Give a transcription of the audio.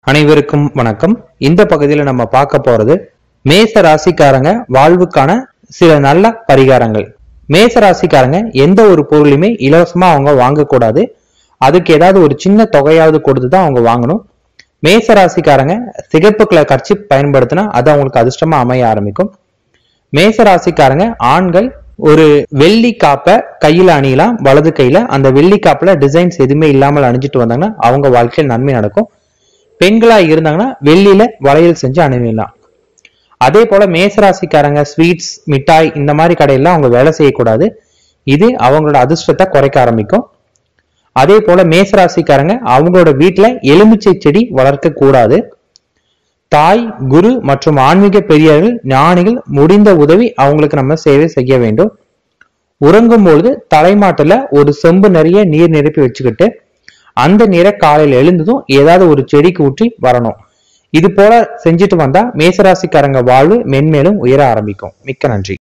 அனைவருக்கும் வணக்கம். இந்த பகுதியில நம்ம பார்க்க போறது மேச ராசிக்காரங்க வாழ்வுக்கான சில நல்ல பரிகாரங்கள். மேச ராசிக்காரங்க எந்த ஒரு பொருளையுமே இலவசமா அவங்க வாங்கக்கூடாது. அதுக்கு ஏதாவது ஒரு சின்ன தொகையாவது கொடுத்துதான் அவங்க வாங்கணும். மேச ராசிக்காரங்க சிகப்பு கலர் கர்ச்சீப் பயன்படுத்தினா அது அவங்களுக்கு அதிர்ஷ்டமா அமைய ஆரம்பிக்கும். மேச ராசிக்காரங்க ஆண்கள் ஒரு வெள்ளி காப்பை கையில அணியலாம். வலது கையில அந்த வெள்ளி காப்புல டிசைன்ஸ் எதுவுமே இல்லாமல் அணிஞ்சிட்டு வந்தாங்கன்னா அவங்க வாழ்க்கையில் நன்மை நடக்கும். பெண்களா இருந்தாங்கன்னா வெள்ளியில வளையல் செஞ்சு அணிவிடலாம். அதே போல மேசராசிக்காரங்க ஸ்வீட்ஸ், மிட்டாய் இந்த மாதிரி கடையெல்லாம் அவங்க வேலை செய்யக்கூடாது. இது அவங்களோட அதிர்ஷ்டத்தை குறைக்க ஆரம்பிக்கும். அதே போல மேசராசிக்காரங்க அவங்களோட வீட்டுல எலுமிச்சை செடி வளர்க்க கூடாது. தாய், குரு மற்றும் ஆன்மீக பெரியவர்கள், ஞானிகள் முடிந்த உதவி அவங்களுக்கு நம்ம சேவை செய்ய வேண்டும். உறங்கும் பொழுது தலைமாட்டுல ஒரு செம்பு நிறைய நீர் நிரப்பி வச்சுக்கிட்டு அந்த நீரை காலையில் எழுந்ததும் ஏதாவது ஒரு செடிக்கு ஊற்றி வரணும். இது போல செஞ்சுட்டு வந்தா மேசராசிக்காரங்க வாழ்வு மென்மேலும் உயர ஆரம்பிக்கும். மிக்க நன்றி.